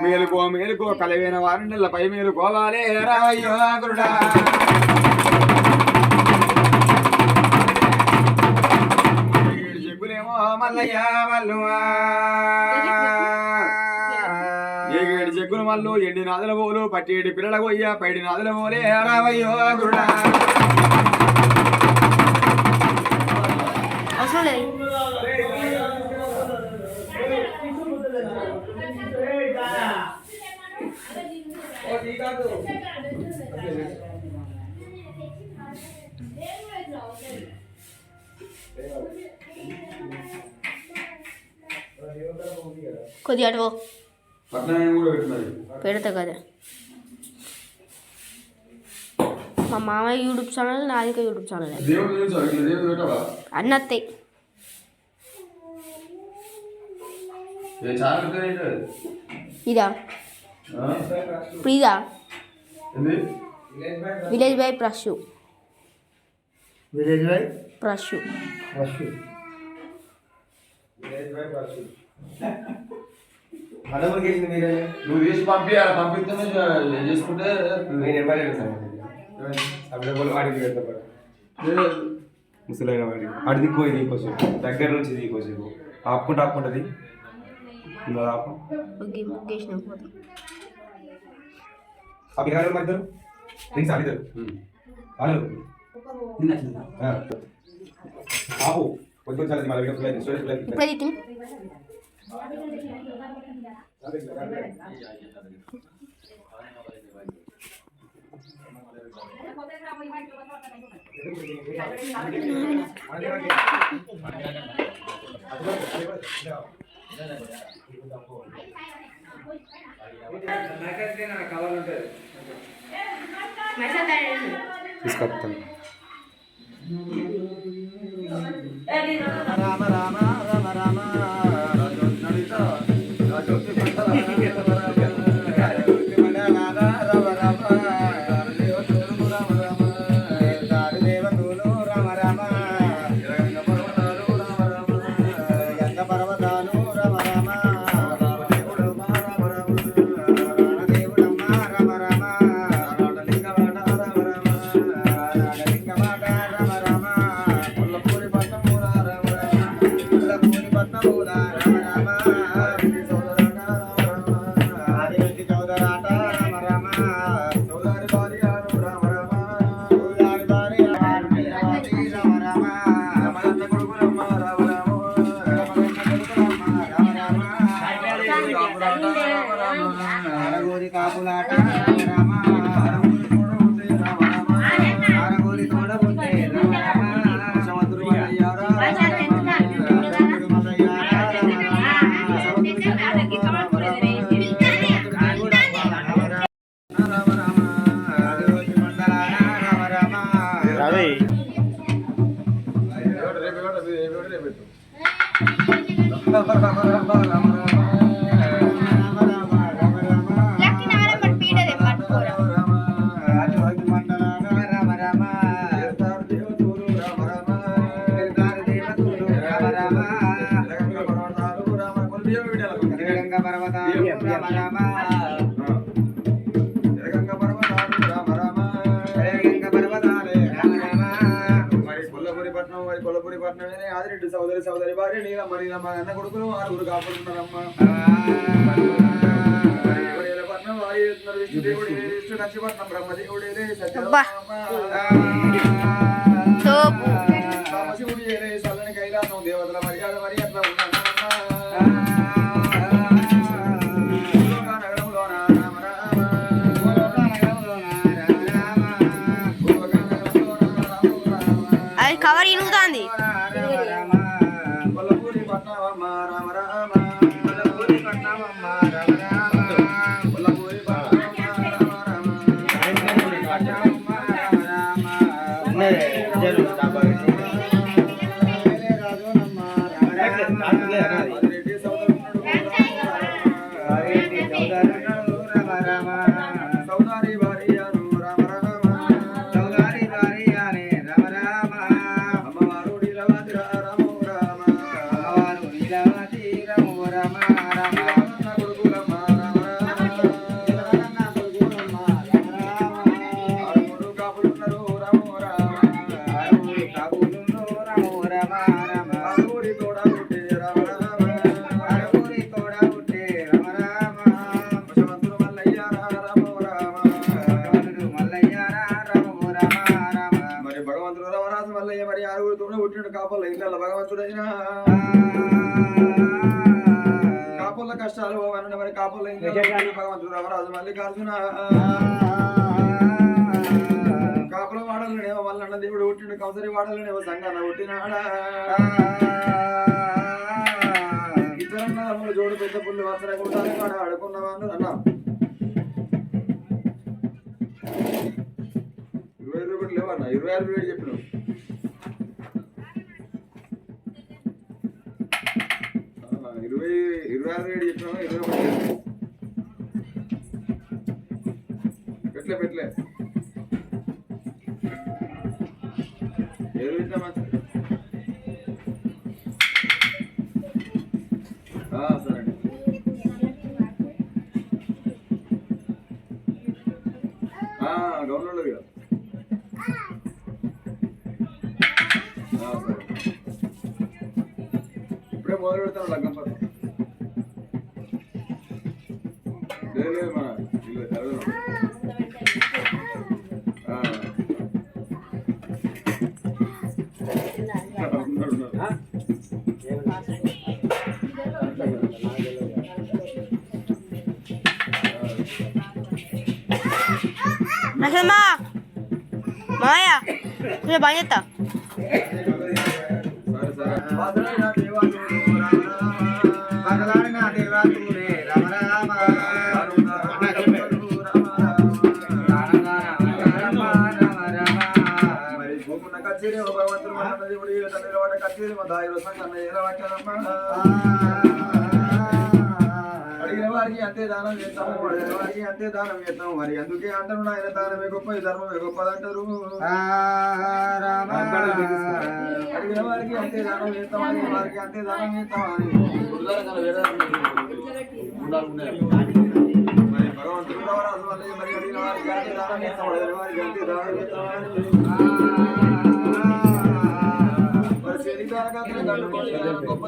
మేలుకో మేలుకో కలిగిన వారిపై మేలుకోవాలి రావయ్యో గురుడా. చెప్పులేమో మల్లయ్య మల్లువా ఏగేడు చెక్కులు మల్లు ఎండి నాదుల పోలు పట్టేటి పిల్లల కొయ్య పైడి నాదుల పోలే రావయ్యో గురుడా. కొద్దిగా అటు పెడతా కదా. మా మామయ్య యూట్యూబ్ ఛానల్, నాది యూట్యూబ్ ఛానల్ అన్నీ వస్తాయి. ఇదా ఇప్పుడు ఇదా village by Prashu. Village by Prashu అడవులకేసింది మీరే. నువ్వు తీసి పంపిస్తే చేసుకుంటే నేను ఇవ్వలేదు అప్పుడు వాడికి పెడతా ముసలైన వాడికి అటు దిక్కుపోయి దీకోసం దగ్గర నుంచి దీకోసేపు ఆపుకుంటుంది ఆ పిల్లలు మధ్యలో రింగ్స్ ఆడిద్దరు వాళ్ళు ఆపు కొంచెం చాలా మళ్ళీ తీసుకొస్తాను. రామ రామ రామ రామ కాపులాట ఆదిరెడ్డి సోదరి భార్య నీలమ్మ నీలమ్మ అన్న కొడుకులు ఆరుగురు కాపాడుతున్నారమ్మా. పట్నం విష్ణుదేవుడి విష్ణు కంచిపట్నం బ్రహ్మదేవుడి శివుడి చల్లని కైలాసం దేవతల మర్యాద మరి అట్లా కవర్ ఇనుగుతాంది. రామ రామ భగవంతుడైనా కాపుల కష్టాలు పోవనండి మరి కాపుల భగవంతుడు రామరాజు మల్లికార్జున కాపుల వాడలనేమో మల్లన్న దేవుడు పుట్టిండు కౌసరి వాడలనేమో సంగన్న పుట్టినాడా ఇతరన్నదమ్ములు జోడు పెద్ద పుల్లు వసరకుండా ఆడుకున్నవాడు అన్నా 20 రూపాయలు లేవన్నా 26 రూపాయలు చెప్పినావు ఇరవై ఆరు రేటు చెప్పినావా 21 పెట్టలే ఏది పెట్టినా సరే గవర్నమెంట్ కదా సరే ఇప్పుడే మొదలు పెడతాను లగ్గం పట్ల లేదు మా ఇల్లు చదవడం Nasema Maya, punya banyak tak? అడిగిన వారికి అంతే దానం చేస్తాము అడిగిన వారికి అంతే దానం చేస్తాము మరి అందుకే అంటారు ఆయన దానమే గొప్ప ధర్మమే గొప్పదంటారు అడిగిన వారికి అంతే దానం చేస్తాం అడిగిన వారికి అంతే దానం చేస్తాం అని మరి భగవంతుడు రామరాజు వల్ల మరి అడిగిన వారికి అంతే దానం చేస్తాం అడిగిన వారికి అంతే దానం చేస్తాం మరి శరీరానికి గొప్ప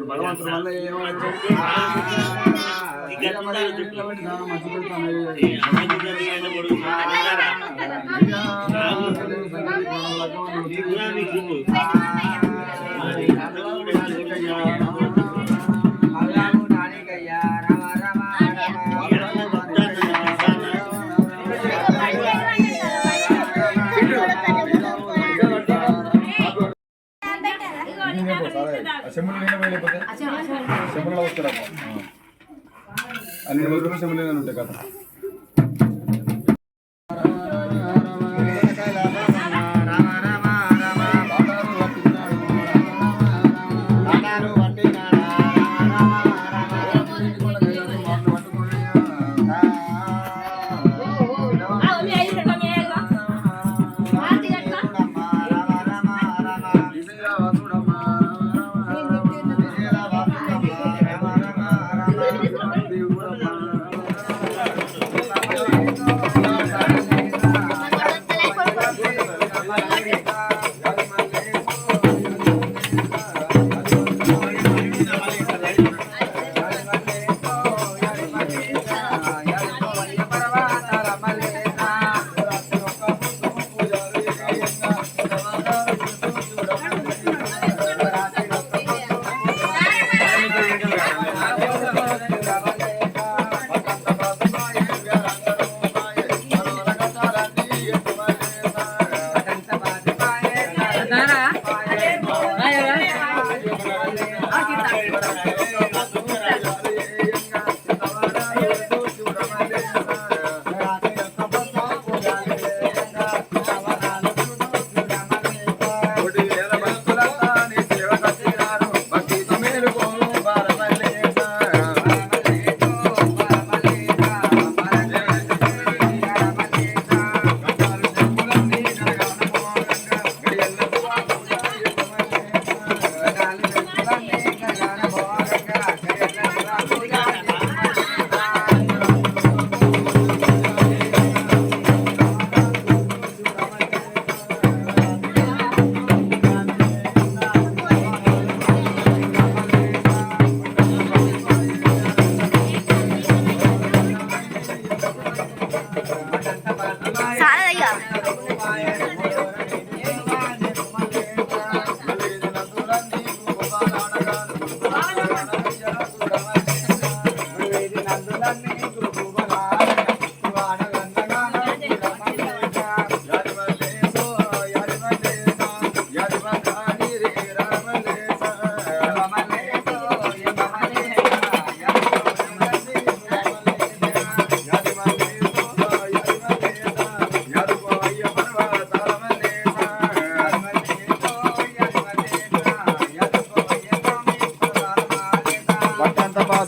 భగవంతుడు వల్ల శంభులో వస్తారా అన్ని రోజులు శంభులు ఉంటాయి కదా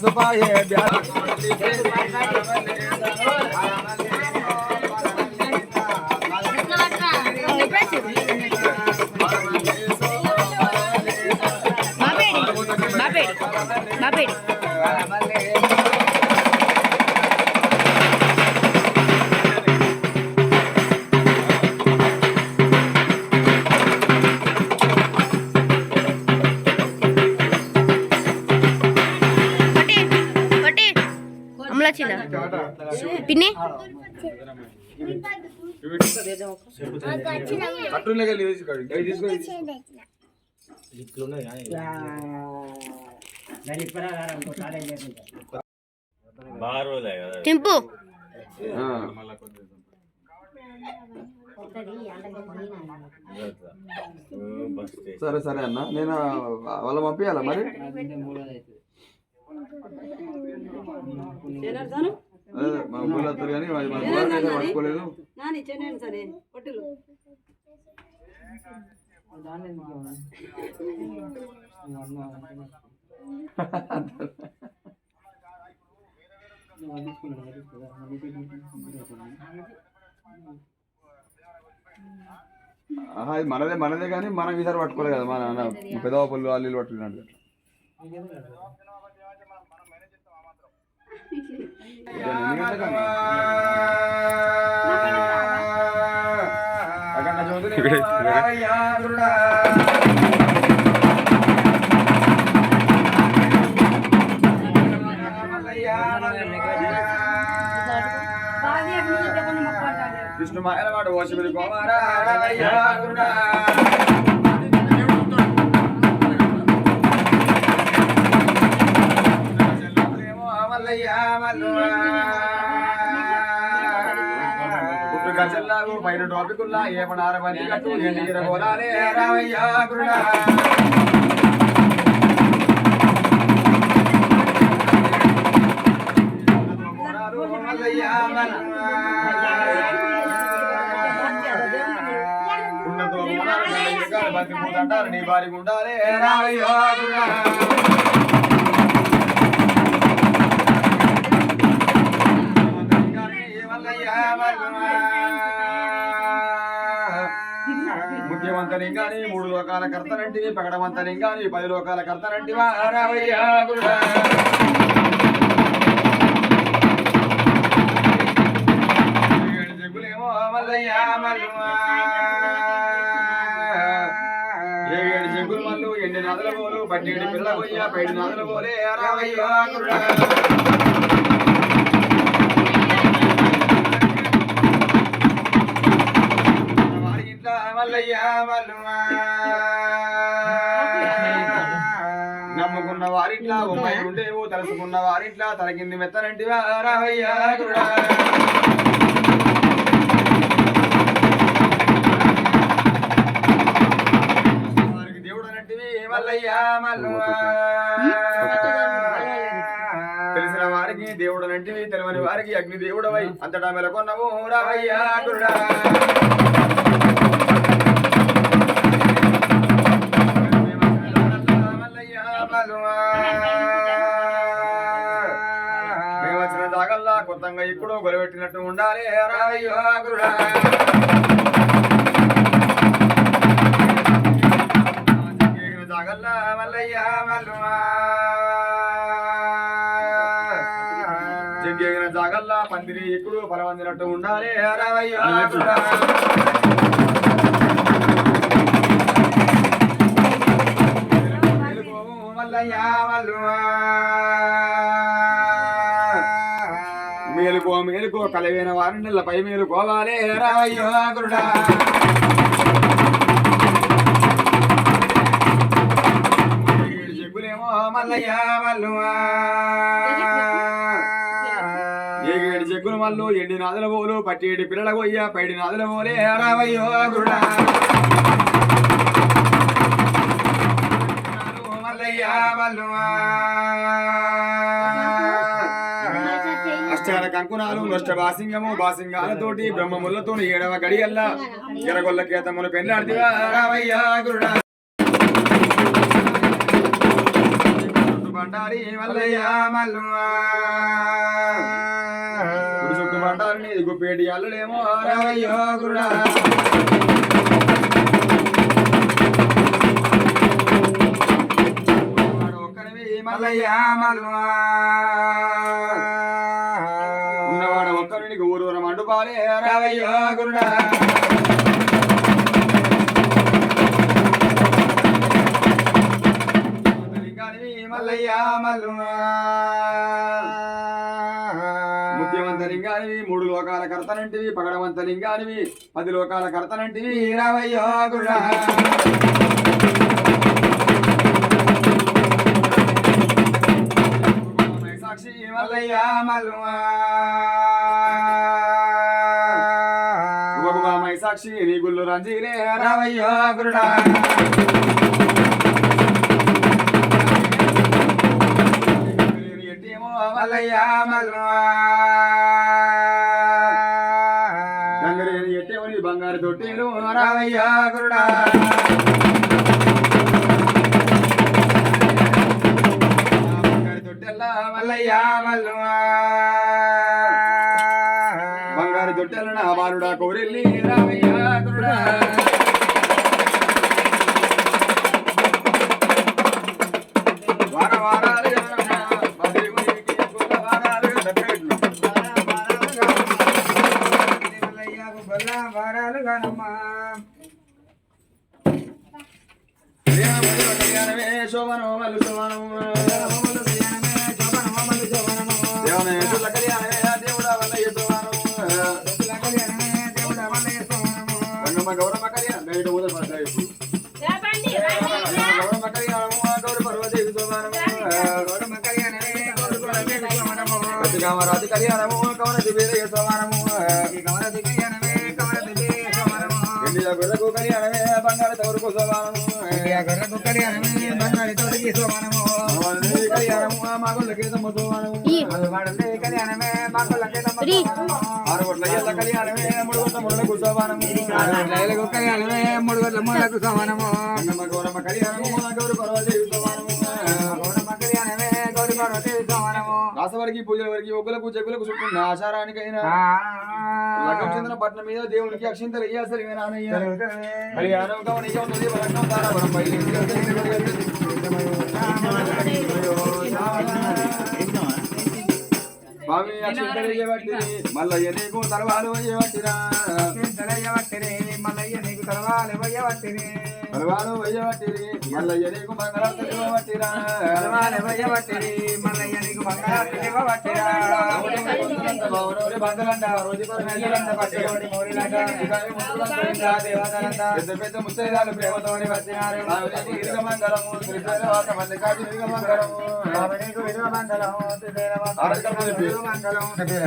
పసుపాయే పిన్ని చింపు సరే సరే అన్న నేను వాళ్ళ పంపించాలా మరి వస్తారు కానీ పట్టుకోలేదు ఇది మనదే మనదే కానీ మనం ఈసారి పట్టుకోలేదు కదా మన అన్న పెదవ పళ్ళు వాళ్ళు పట్టుకున్నాడు విష్ణు మాయలవాడు ఓషమిరి కుమారా గజల్లాగు పైన టోపికుల్లా ఏ పడార బండి కట్టు ఎండిగిర పోలాలే రావయ్య గురుడా అంటారు నీ బారి గుండాలే రావయ్య గురుడా ముఖ్యమంత్రిగాని 3 లోకాల కర్తనంటివి పగడమంతరింగాని 10 లోకాల కర్తనంటివా రావయ్య గురుడా జగ్గులేమో మల్లయ్య మల్లుమా ఏడు జగ్గులు మల్లు ఎండి నదుల పోలు పట్టేడు పిల్ల పోయ్య పైడి నదుల పోలే రావయ్య గురుడా నమ్ముకున్న వారిట్లా బొమ్మాయి ఉండేవు తలుసుకున్న వారిట్లా తలకింది మెత్తనంటివా రావయ్య గురుడా వారికి దేవుడు అన్నట్టివి మల్లయ్య మల్లువా తెలిసిన వారికి దేవుడు అన్నట్టివి తెలియని వారికి అగ్ని దేవుడవై అంతటా మెలకొన్నవు రావయ్య గురుడా మేము వచ్చిన దాగల్లా కొత్తగా ఇప్పుడు గొలవెట్టినట్టు ఉండాలి రావయ్య గురుడా దాగల్లా మల్లయ్య మల్లుమా జగ్గేగిన జాగల్లా పందిరి ఇప్పుడు పొలవందినట్టు ఉండాలి రావయ్య గురుడా మేలుకో మేలుకో కలవైన వారి నెలపై మేలుకోవాలే రావయ్య గురుడా చెప్పులేమో మల్లయ్య మల్లుమా ఏగేడు చెక్కులు మల్లు ఎండి నాదుల పోలు పట్టేడు పిల్లల కొయ్య పైడి నాదుల పోలే రావయ్య గురుడా అష్టార కంకునాలు నష్ట బాసింగము బాసింగాలతోటి బ్రహ్మములతో 7వ గడియల్లా ఎరగొల్ల కేతమును పెళ్ళాడిదివా రావయ్య గురుడా మంటారి మల్లయ్య మల్లువా గుడి చుట్టూ మంటారు నీది గుప్పేటి అల్లుడేమో రావయ్యో గురుడా ఒక్కనివి మల్లయ్య మల్లువా ఉన్నవాడు ఒక్కరికి ఊరూర మండుపాలే రావయ్యో గురుడా మల్లయ్య మల్లువా ముఖ్యమంత్రిలింగానివి 3 లోకాల కర్తనంటివి పగడవంతలింగానివి 10 లోకాల కర్తనంటివి రావయ్యో గురుడా సాక్షి మల్లయ్య మల్లువా సాక్షి నీ గుళ్ళు రంజీలే రావయ్యో గురుడా మల్లయ్య మల్లువా గంగరేని ఎట్టేమని బంగారు తొట్టేలు రావయ్య గురుడా బంగారు తొట్టెల్లా మల్లయ్య మల్లువా బంగారు తొట్టెల నా బాలుడా కోరెల్లి రావయ్య గురుడా వార వారాలు శోభనో మల్లు శోభనము దేవుడా వల్లయ్య శోభనము రంగమ్మ గౌరమ్మ కళ్యాణం బయట ఊదలు పడతాయి గౌరమ్మ కళ్యాణము గౌరవ పర్వదేవి శోభనము గౌరమ్మ కళ్యాణమే రాజు కళ్యాణము కవన దివ్య శోభనము కవన దివ్యమే కవన దివ్య శోభనము గొర్రెకు కళ్యాణమే బంగారు తవరుకు శోభనము గొర్రెకు కళ్యాణమే బంగారు తోటికి శోభనము కళ్యాణము మాగుళ్ళకి తమ్మ శోభనము కళ్యాణమే మాగుళ్ళకి తమ్మ 6 కోట్ల ఏళ్ళ కళ్యాణమే 3 కోట్ల ముళ్ళకు శోభనము 6 కోట్ల ఏళ్ళకు కళ్యాణమే 3 కోట్ల ముళ్ళకు శోభనము గంగమ్మ గౌరమ్మ కళ్యాణము గౌరవ పర్వదేవి శోభనము గౌరమ్మ కళ్యాణమే గౌరవ పర్వదేవి శోభనము రాసవరికి పూజల వరకు ఒగ్గులకు చెక్కులకు చుట్టూ ఆచారానికైనా లగ్గం చెందిన పట్నం మీద దేవునికి అక్షింతలు ఇయ్యాసరి నానయ్య కళ్యాణం గమనిక ఉన్నది లగ్నం తారావరం స్వామి అక్షింతలు ఇయ్యబట్టిరి మల్లయ్య నీకు తలవాలు అయ్యబట్టిరా మల్లయ్య నీకు తలవాలు అయ్యబట్టిరి తలవాలు అయ్యబట్టిరి మల్లయ్య నీకు మంగళార్తులు ఇవ్వబట్టిరా తలవాలు అయ్యబట్టిరి మల్లయ్య నీకు మంగళార్తులు ఇవ్వబట్టిరా బంధులంట రోజు పట్టుకోడి మోరిలంట పెద్ద పెద్ద ముత్తైదాలు ప్రేమతోని వచ్చినారు మంగళము శ్రీశైలవాస మల్లికార్జున మంగళము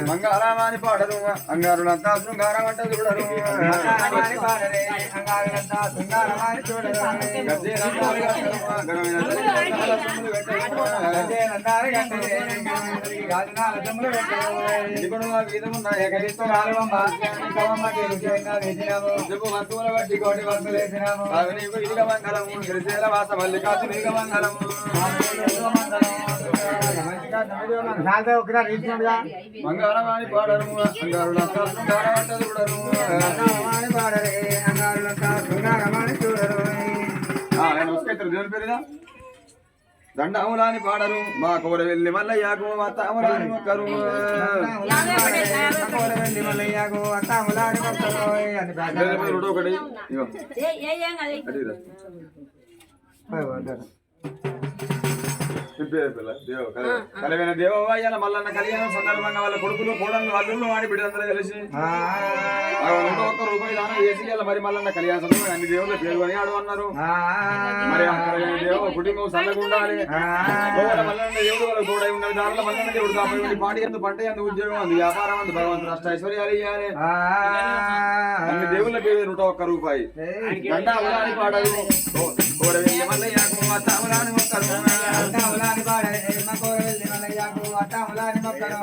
మంగళమాని పాడరు అంగారులంతా శృంగారం అంట చూడరు వస్తువుల బట్టి కోటి వస్తువులు వేసినాము మంగళము శ్రీశైలవాస మల్లికార్జున మంగళము మంగళమాని పాడరు అంగారులంతా శృంగారం అంట చూడరు దేవుని పేరుదా దండములాని పాడరు మా కూర వెళ్ళి మల్లయ్యకు అత్తములాని మొక్కరు వెళ్ళి మల్లయ్యకు అత్తములాని మొక్కరు ఒకటి కలిగిన దేవయ్యాల మల్లన్న కళ్యాణం సందర్భంగా వాళ్ళ కొడుకులు కోడళ్ళు అల్లుళ్ళు వాడి బిడ్డలందరూ కలిసి ₹1 దానం చేసి మరి మల్లన్న కళ్యాణ సందర్భంగా అన్ని దేవుళ్ళు పేరు అని ఆడు అన్నారు. మరి దేవ కుటుంబం సల్లగుండాలి మల్లన్న దేవుడు వాళ్ళ తోడై ఉన్నది దానిలో మల్లన్న దేవుడు కాబట్టి పాడి ఎందు పంట ఎందు ఉద్యోగం అంది వ్యాపారం అంది భగవంతుడు అష్ట ఐశ్వర్యాలు ఇవ్వాలి. అన్ని దేవుళ్ళ పేరు ₹1 గంట అవలాని పాడదు కోర వెళ్ళి మల్లయ్యకు అత్తములాని మొక్కలు పాడలే మా కోర వెళ్ళి మల్లయ్యకు అత్తములాని మొక్కలు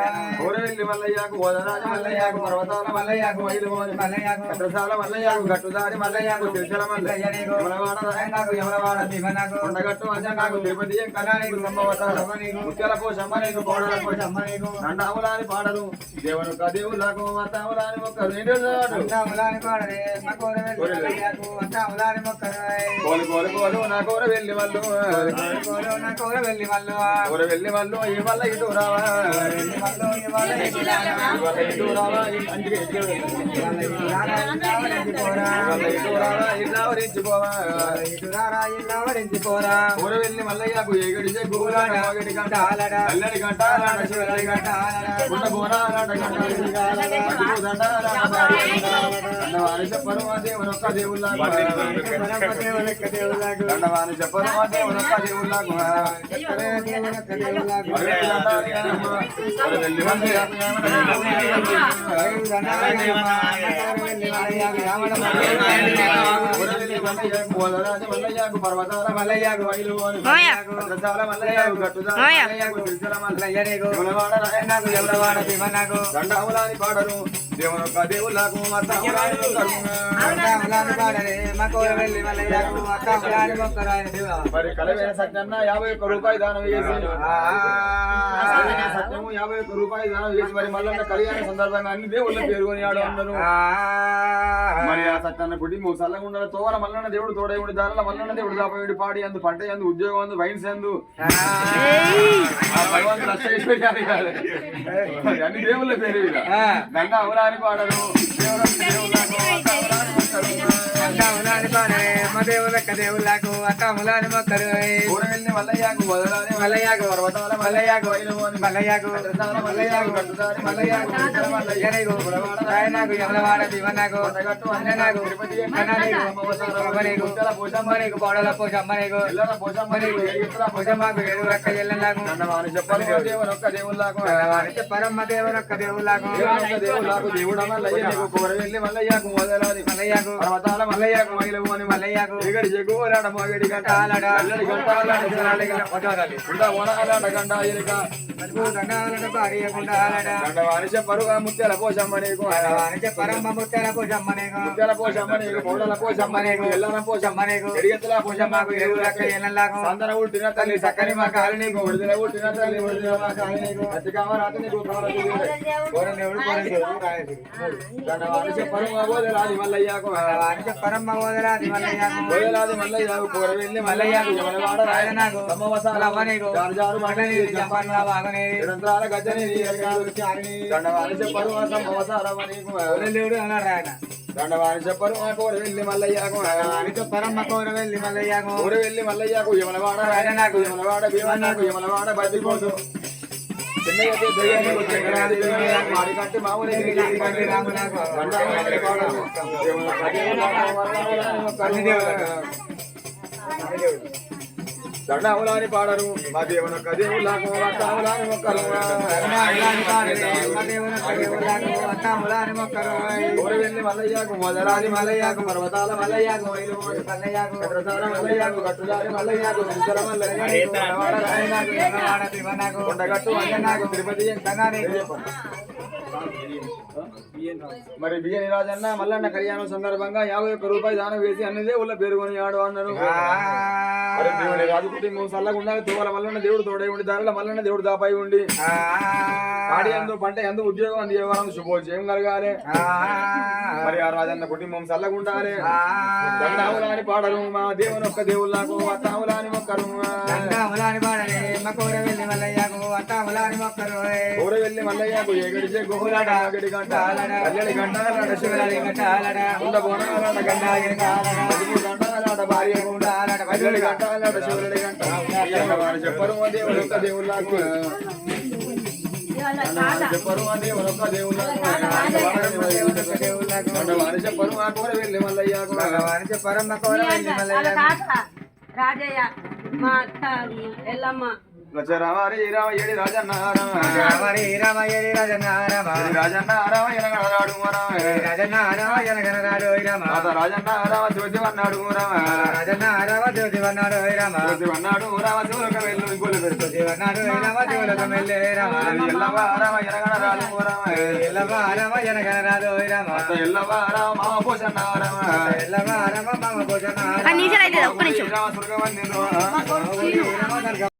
ఊరవెల్లి మల్లయ్యకు వదరాజు మల్లయ్యకు పర్వతాల మల్లయ్యకు వైలుమోని మల్లయ్యకు కట్టసాల మల్లయ్యకు గట్టుదారి మల్లయ్యకు శిల్షల మల్లయ్య యమలవాడ రాయనాకు యమలవాడ భీమనకు కొండగట్టు అంజనాకు తిరుపతి కళానికి సంభవతార ముత్యాల పోషమ్మ నీకు కోడల పోషమ్మ నీకు నండాములాని పాడరు దేవునుక దేవులకు అత్తములాని మొక్కలు అత్తములాని పాడరే మకోరవెల్లి మల్లయ్యకు అత్తములాని మొక్కలు కోలు కోలు కోలు నా కూర వెళ్ళి మల్లు వెళ్ళి మల్లు వెళ్ళి మల్లు ఈ వల్ల ఇటు రావా ఇటు రావా అందుకే ఇట్లా వరించిపోవా ఊర వెళ్ళి మల్లయ్యకు ఏగడి గోగడి గంట అల్లడి గంట శివడి గంట గుండ బోనాలాట గంట దండవాని చెప్పను మా దేవునొక్క దేవుళ్ళకు దండవాని చెప్పను మా దేవునొక్క దేవుళ్ళకు వెళ్ళి మల్లయ్యకు పర్వతాల మల్లయ్యకు వైలు మల్లయ్యకు గట్టుదాకు శిల్షల మల్లయ్యకు ఎవరవాడ భీమనకు దండాములాని పాడరు దేవునొక్క దేవుళ్ళకు అత్తములాని పాడరే మకోరవెల్లి మల్లయ్యకు అత్తములాని మొక్కరాయన మరి కలవేన సత్యన్న 51 రూపాయలు దానం చేసి సత్యము 51 రూపాయలు దానం చేసి మరి మల్లన్న కళ్యాణ సందర్భంగా అన్ని దేవుళ్ళ పేరుకొని ఆడు అన్నారు మరి ఆ సత్యన్న పుట్టి మూడు సల్లగా ఉండాలి తోవల మల్లన్న దేవుడు తోడై ఉండి దానిలో మల్లన్న దేవుడు దాపడి పాడి అందు పంట అందు ఉద్యోగం అందు వైన్స్ అందు భగవంతుడు అష్టేశ్వరి అన్ని దేవుళ్ళ పేరు గంగా అవరాని పాడరు అత్తములాని పాడరే దేవులక్క దేవుళ్ళకు అత్తములాని మొక్కలు ఊరవెల్లి మల్లయ్యకు వదలాని మల్లయ్యకు పర్వతాల మల్లయ్యకు వైలుమోని మల్లయ్యకు మల్లయ్యకు గట్టుదారి మల్లయ్యకు మల్లయ్యకు రాయనాకు యమలవాడ భీమనకు కొండగట్టు అంజనాకు తిరుపతి కన్ననీకు పోషమ్మనీకు కోడల పోషమ్మనీకు ఎల్లన పోషమ్మనీకు ఎగిత్తుల పోషమ్మకు ఎరువులక్క ఎల్లలకు దండవాని చెప్పని దేవునొక్క దేవుళ్ళకు పరమ దేవునొక్క దేవుళ్ళకు దేవునొక్క దేవుళ్ళకు దేవుడ మల్లయ్య నీకు ఊరవెల్లి మల్లయ్యకు వదలాని మల్లయ్యకు పర్వతాల మల్లయ్యకు వైలుమోని మల్లయ్యకు ఎగడి చెగులాడ మోగడి గంట ఆలడ అల్లడి గంట ఆలాడ పొటాలి ఉండ ఓనాలాడ గంట ఎలిక దండాలడ భార్యకుండా ఆలడ దండవాని చెప్పరుగా ముత్యాల పోషమ్మ నీకు పరమ ముత్యాల పోషమ్మనీకు ముత్యాల పోషమ్మ నీకు పౌడల పోషమ్మ నీకు ఎల్లన పోషమ్మ నీకు ఎడిగెత్తుల పోషమ్మకు ఎరువులక్క ఎల్లలకు సందన ఉట్టిన తల్లి సక్కని మా కాలి నీకు విడుదల ఉట్టిన తల్లి విడుదల మా కాలి నీకు అతి కామరాత నీకు దండవాని చెప్పరు మా బోధలాది మల్లయ్యకు పరమ గోదరాది మల్లయ్యకు బోధలాది మల్లయ్యకు కూరవెల్లి మల్లయ్యకు యమలవాడ రాయనాకు సమవసాల అవ్వనీకు జారు మటని జంపన్న బాగనేది నిరంతరాల గజ్జని దండవాని చెప్పరు మా సమవసారవ నీకు దేవుడు అన్నాడు ఆయన దండవాని చెప్పరు మా కూరవెల్లి మల్లయ్యకు పరమ కోరవెల్లి మల్లయ్యకు కూరవెల్లి మల్లయ్యకు యమలవాడ రాయనాకు యమలవాడ భీమన్నాకు యమలవాడ బతిపోతు మాడికట్టి మామూలు దండాములాని పాడరు మా దేవునొక్క దేవుళ్ళకు అత్తములాని మొక్కలు ఊరవెల్లి మల్లయ్యకు మొదలాది మల్లయ్యకు పర్వతాల మల్లయ్యకు వైలుమోని మల్లయ్యకు కట్రసాల మల్లయ్యకు గట్టుదారి మల్లయ్యకు శిల్షల మల్లయ్యకు కొండగట్టు అంజనాకు తిరుపతి మరి బియ్యని రాజన్న మల్లన్న కళ్యాణం సందర్భంగా 51 రూపాయలు దానం వేసి అన్ని దేవుళ్ళ పేరుకొని ఆడు అన్నారు దేవుడి రాజు కుటుంబం సల్లగా ఉండాలి తోవల మల్లన్న దేవుడు తోడై ఉండి దానిలో మల్లన్న దేవుడు దాపై ఉండి ఆడి అందు పంట ఎందు ఉద్యోగం అందు వ్యవహారం శుభోజయం కలగాలి మరి ఆ రాజన్న కుటుంబం సల్లగా ఉండాలి దండాములాని పాడరు మా దేవునొక్క దేవుళ్ళకు అత్తాములాని మొక్కరు ఊరవెల్లి మల్లయ్యకు ఎగడిచే గోహులాట గడి గంట అల్లడి గంట శివరాడి గంట ఉండ బోనాలాట గంట గంటాలాట భార్య గుండ అల్లడి గంట ఆలాట శివరాడి గంట చెప్పరు మా దేవునొక్క దేవుళ్ళకు చెప్పరు మా దేవునొక్క దేవుళ్ళకు చెప్పరు మా కూరవెల్లి మల్లయ్యకు రాజయ్య మా అక్క ఎల్లమ్మ రామారి రామ ఏడి రాజన్న రామ రామరి రామ ఏడి రాజన్న రామ రాజన్న రామ ఎనగనరాడు రామ రాజన్న రామ ఎనగనరాడు రామ రాజన్న రామ శివశివన్నాడు రామ రాజన్న రామ శివశివన్నాడు రామ శివన్నాడు రామ శివులకు వెళ్ళు గోలు పెడుతు శివన్నాడు రామ శివులకు మెల్లే రామ ఎల్లవ రామ ఎనగనరాడు రామ ఎల్లవ రామ ఎనగనరాడు రామ ఎల్లవ రామ మామ పోషన్న రామ ఎల్లవ రామ మామ భోజన ఒక్క నిమిషం అయితే ఒక్క నిమిషం రామ స్వర్గమందిరం